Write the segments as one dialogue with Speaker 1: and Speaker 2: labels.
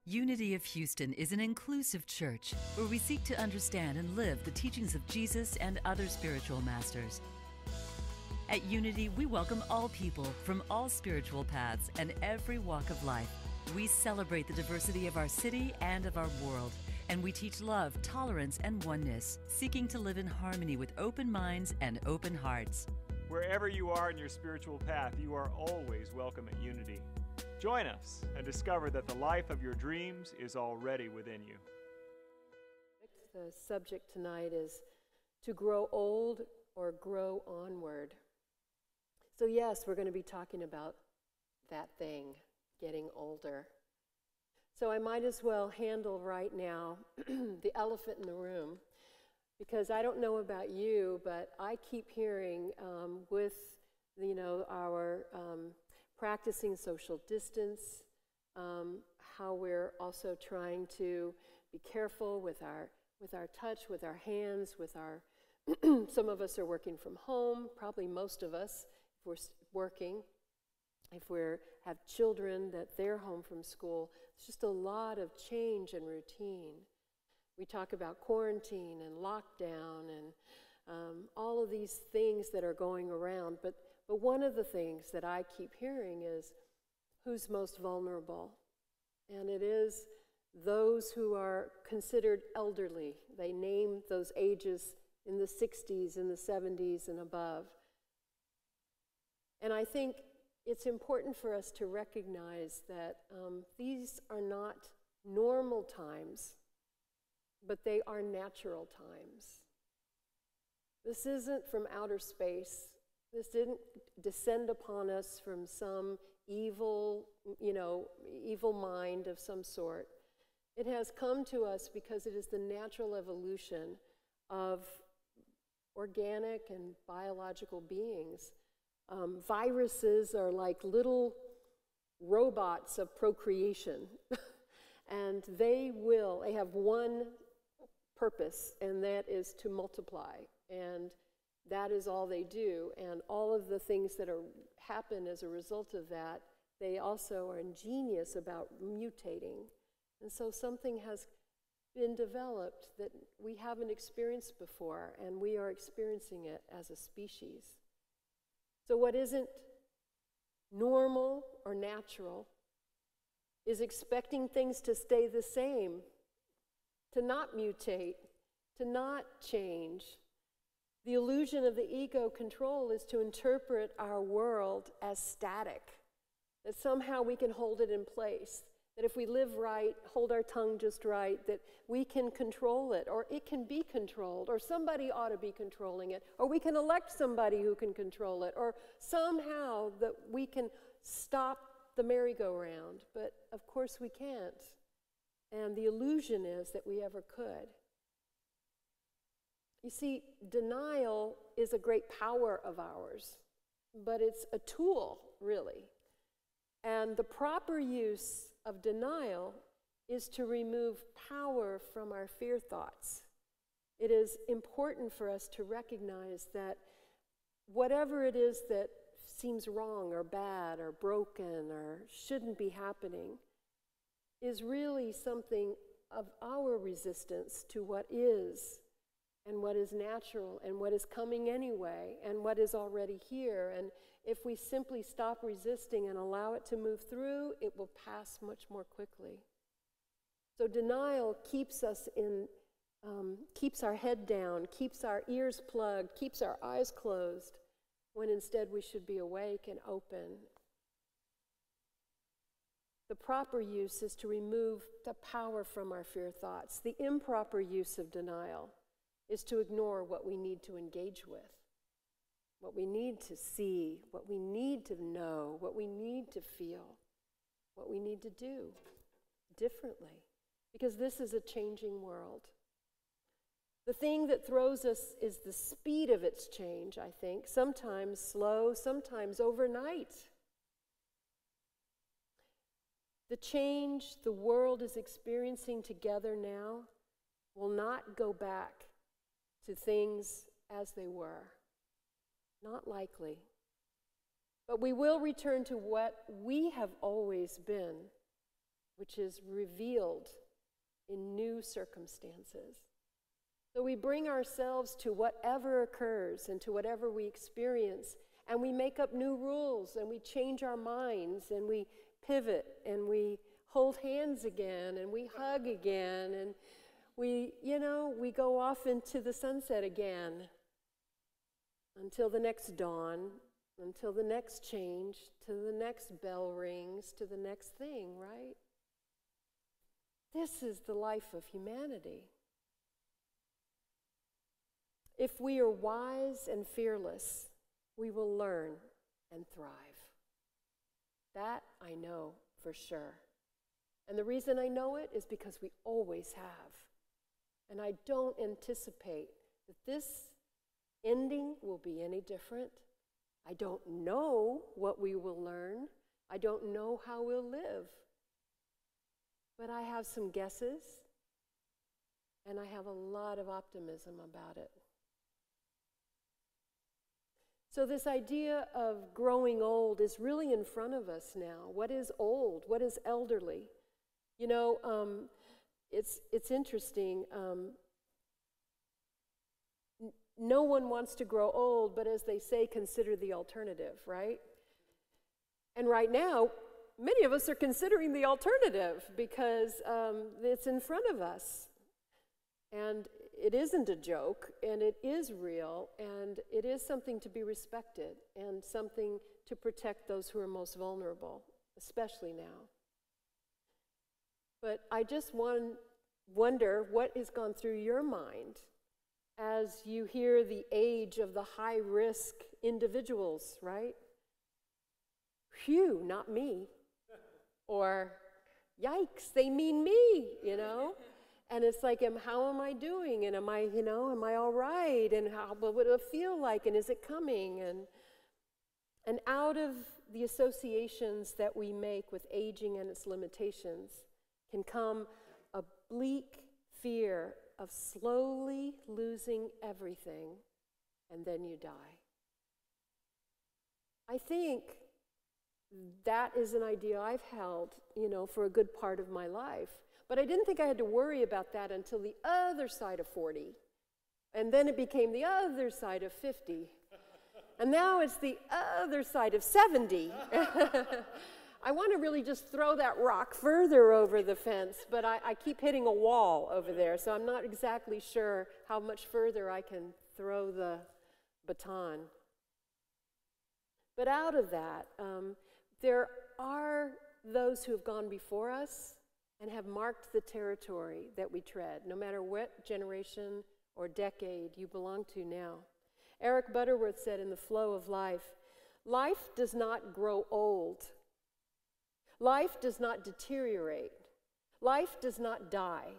Speaker 1: Unity of Houston is an inclusive church where we seek to understand and live the teachings of Jesus and other spiritual masters. At Unity, we welcome all people from all spiritual paths and every walk of life. We celebrate the diversity of our city and of our world, and we teach love, tolerance, and oneness, seeking to live in harmony with open minds and open hearts.
Speaker 2: Wherever you are in your spiritual path, you are always welcome at Unity. Join us and discover that the life of your dreams is already within you.
Speaker 3: The subject tonight is to grow old or grow onward. So yes, we're going to be talking about that thing, getting older. So I might as well handle right now the elephant in the room, because I don't know about you, but I keep hearing with our practicing social distance, how we're also trying to be careful with our touch, with our hands, with our some of us are working from home, probably most of us, if we're working, if we have children that they're home from school. It's just a lot of change and routine. We talk about quarantine and lockdown and all of these things that are going around, but one of the things that I keep hearing is who's most vulnerable, and it is those who are considered elderly. They name those ages in the 60s, in the 70s, and above. And I think it's important for us to recognize that these are not normal times, but they are natural times. This isn't from outer space. This didn't descend upon us from some evil mind of some sort. It has come to us because it is the natural evolution of organic and biological beings. Viruses are like little robots of procreation, and they have one purpose, and that is to multiply. And that is all they do, and all of the things that happen as a result of that, they also are ingenious about mutating. And so something has been developed that we haven't experienced before, and we are experiencing it as a species. So what isn't normal or natural is expecting things to stay the same, to not mutate, to not change. The illusion of the ego control is to interpret our world as static, that somehow we can hold it in place, that if we live right, hold our tongue just right, that we can control it, or it can be controlled, or somebody ought to be controlling it, or we can elect somebody who can control it, or somehow that we can stop the merry-go-round. But of course we can't. And the illusion is that we ever could. You see, denial is a great power of ours, but it's a tool, really. And the proper use of denial is to remove power from our fear thoughts. It is important for us to recognize that whatever it is that seems wrong or bad or broken or shouldn't be happening is really something of our resistance to what is, and what is natural, and what is coming anyway, and what is already here. And if we simply stop resisting and allow it to move through, it will pass much more quickly. So denial keeps us keeps our head down, keeps our ears plugged, keeps our eyes closed, when instead we should be awake and open. The proper use is to remove the power from our fear thoughts. The improper use of denial is to ignore what we need to engage with, what we need to see, what we need to know, what we need to feel, what we need to do differently, because this is a changing world. The thing that throws us is the speed of its change, I think, sometimes slow, sometimes overnight. The change the world is experiencing together now will not go back to things as they were. Not likely. But we will return to what we have always been, which is revealed in new circumstances. So we bring ourselves to whatever occurs and to whatever we experience, and we make up new rules, and we change our minds, and we pivot, and we hold hands again, and we hug again, and we go off into the sunset again until the next dawn, until the next change, till the next bell rings, to the next thing, right? This is the life of humanity. If we are wise and fearless, we will learn and thrive. That I know for sure. And the reason I know it is because we always have. And I don't anticipate that this ending will be any different. I don't know what we will learn. I don't know how we'll live. But I have some guesses, and I have a lot of optimism about it. So this idea of growing old is really in front of us now. What is old? What is elderly? You know, it's interesting. No one wants to grow old, but as they say, consider the alternative, right? And right now, many of us are considering the alternative because it's in front of us. And it isn't a joke, and it is real, and it is something to be respected, and something to protect those who are most vulnerable, especially now. But I just wonder what has gone through your mind as you hear the age of the high-risk individuals, right? Phew, not me. Or, yikes, they mean me, you know? And it's like, how am I doing? And am I all right? And what would it feel like? And is it coming? And out of the associations that we make with aging and its limitations can come a bleak fear of slowly losing everything, and then you die. I think that is an idea I've held, for a good part of my life. But I didn't think I had to worry about that until the other side of 40. And then it became the other side of 50. And now it's the other side of 70. I want to really just throw that rock further over the fence, but I keep hitting a wall over there, so I'm not exactly sure how much further I can throw the baton. But out of that, there are those who have gone before us and have marked the territory that we tread, no matter what generation or decade you belong to now. Eric Butterworth said in The Flow of Life, life does not grow old. Life does not deteriorate. Life does not die.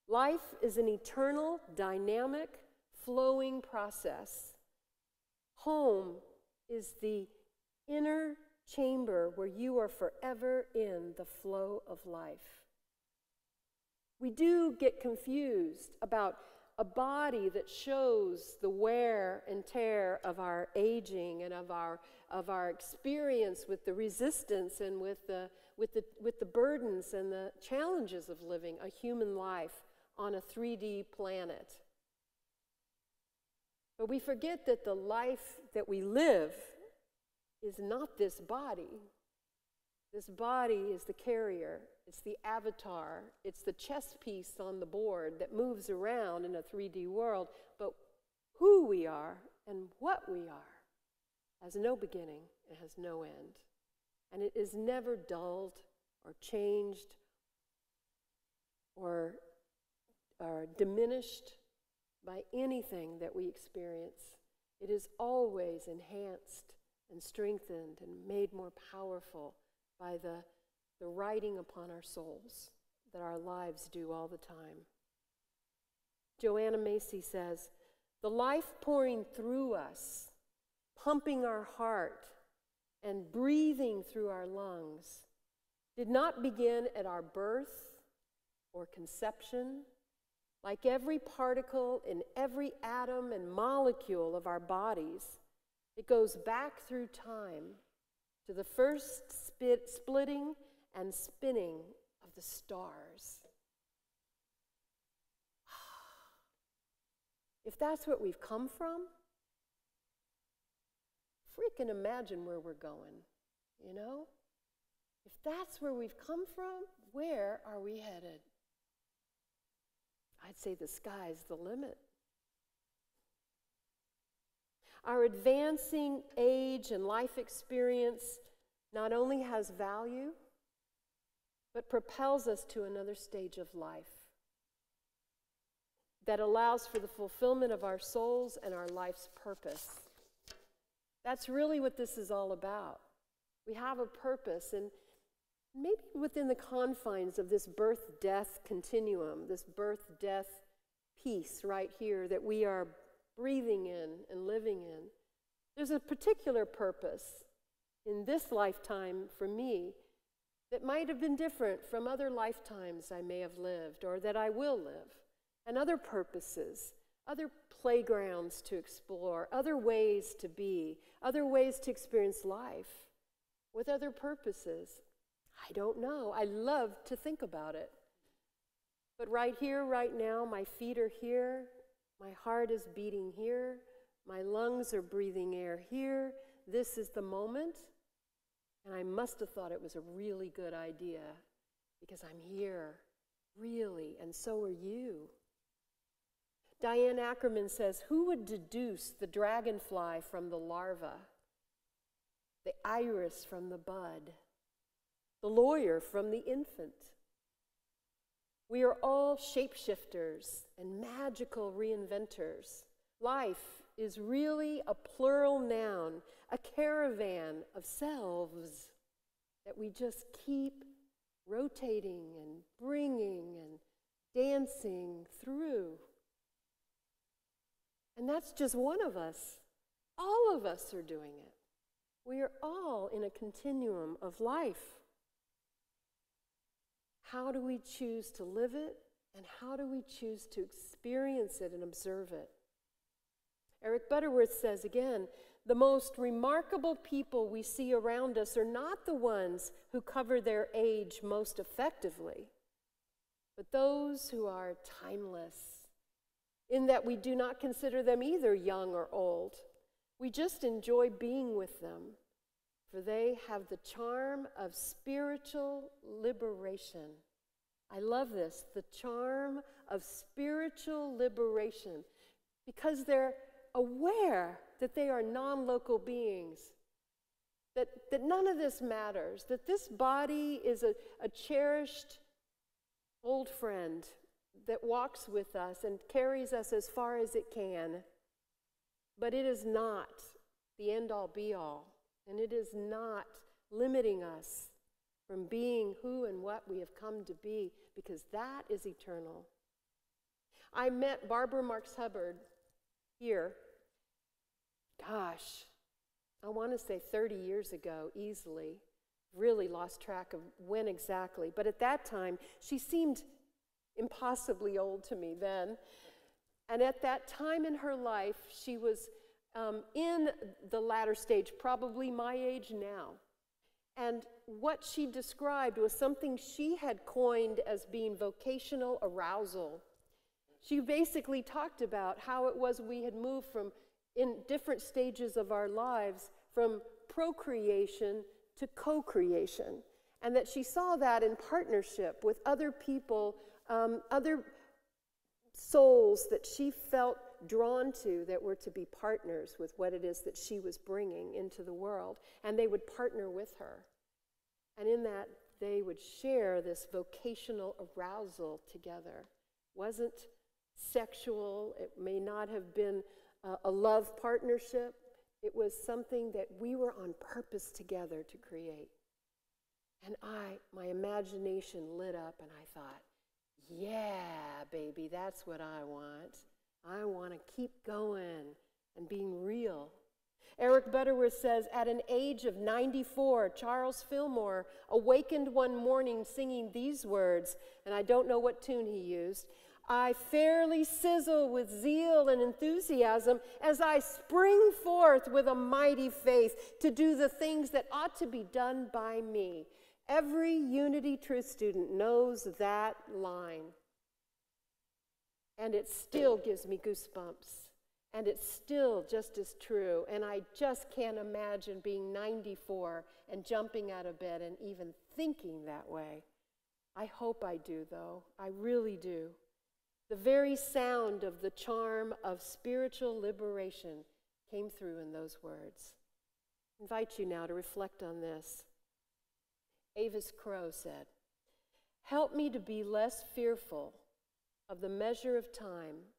Speaker 3: Life is an eternal, dynamic, flowing process. Home is the inner chamber where you are forever in the flow of life. We do get confused about a body that shows the wear and tear of our aging and of our experience with the resistance and with the burdens and the challenges of living a human life on a 3D planet. But we forget that the life that we live is not this body. This body is the carrier, it's the avatar, it's the chess piece on the board that moves around in a 3D world. But who we are and what we are has no beginning, it has no end. And it is never dulled or changed or diminished by anything that we experience. It is always enhanced and strengthened and made more powerful by the writing upon our souls that our lives do all the time. Joanna Macy says, the life pouring through us, pumping our heart, and breathing through our lungs did not begin at our birth or conception. Like every particle in every atom and molecule of our bodies, it goes back through time to the first splitting and spinning the stars. If that's what we've come from, freaking imagine where we're going, you know? If that's where we've come from, where are we headed? I'd say the sky's the limit. Our advancing age and life experience not only has value, but propels us to another stage of life that allows for the fulfillment of our souls and our life's purpose. That's really what this is all about. We have a purpose, and maybe within the confines of this birth-death continuum, this birth-death piece right here that we are breathing in and living in, there's a particular purpose in this lifetime for me that might have been different from other lifetimes I may have lived or that I will live, and other purposes, other playgrounds to explore, other ways to be, other ways to experience life with other purposes. I don't know. I love to think about it. But right here, right now, my feet are here, my heart is beating here, my lungs are breathing air here. This is the moment, and I must have thought it was a really good idea because I'm here, really, and so are you. Diane Ackerman says, who would deduce the dragonfly from the larva, the iris from the bud, the lawyer from the infant? We are all shapeshifters and magical reinventors. Life is really a plural noun, a caravan of selves that we just keep rotating and bringing and dancing through. And that's just one of us. All of us are doing it. We are all in a continuum of life. How do we choose to live it, and how do we choose to experience it and observe it? Eric Butterworth says again, the most remarkable people we see around us are not the ones who cover their age most effectively, but those who are timeless, in that we do not consider them either young or old. We just enjoy being with them, for they have the charm of spiritual liberation. I love this, the charm of spiritual liberation, because they're aware that they are non-local beings, that none of this matters, that this body is a cherished old friend that walks with us and carries us as far as it can, but it is not the end-all be-all, and it is not limiting us from being who and what we have come to be, because that is eternal. I met Barbara Marks Hubbard here, gosh, I want to say 30 years ago, easily. Really lost track of when exactly, but at that time, she seemed impossibly old to me then. And at that time in her life, she was in the latter stage, probably my age now. And what she described was something she had coined as being vocational arousal. She basically talked about how it was we had moved from, in different stages of our lives, from procreation to co-creation. And that she saw that in partnership with other people, other souls that she felt drawn to that were to be partners with what it is that she was bringing into the world. And they would partner with her. And in that, they would share this vocational arousal together. Wasn't sexual. It may not have been a love partnership. It was something that we were on purpose together to create. And my imagination lit up, and I thought, yeah, baby, that's what I want. I want to keep going and being real. Eric Butterworth says, at an age of 94, Charles Fillmore awakened one morning singing these words, and I don't know what tune he used. I fairly sizzle with zeal and enthusiasm as I spring forth with a mighty faith to do the things that ought to be done by me. Every Unity Truth student knows that line. And it still gives me goosebumps. And it's still just as true. And I just can't imagine being 94 and jumping out of bed and even thinking that way. I hope I do, though. I really do. The very sound of the charm of spiritual liberation came through in those words. I invite you now to reflect on this. Avis Crow said, "Help me to be less fearful of the measure of time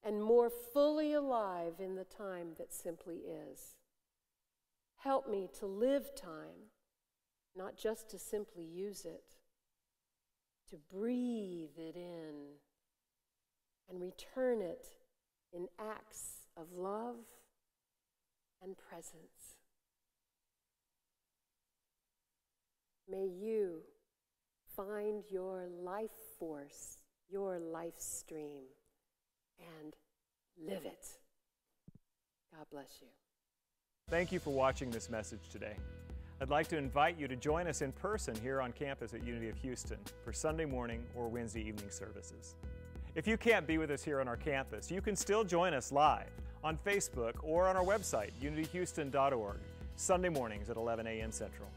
Speaker 3: and more fully alive in the time that simply is. Help me to live time, not just to simply use it, to breathe it in and return it in acts of love and presence. May you find your life force, your life stream, and live it. God bless you."
Speaker 2: Thank you for watching this message today. I'd like to invite you to join us in person here on campus at Unity of Houston for Sunday morning or Wednesday evening services. If you can't be with us here on our campus, you can still join us live on Facebook or on our website, unityhouston.org, Sunday mornings at 11 a.m. Central.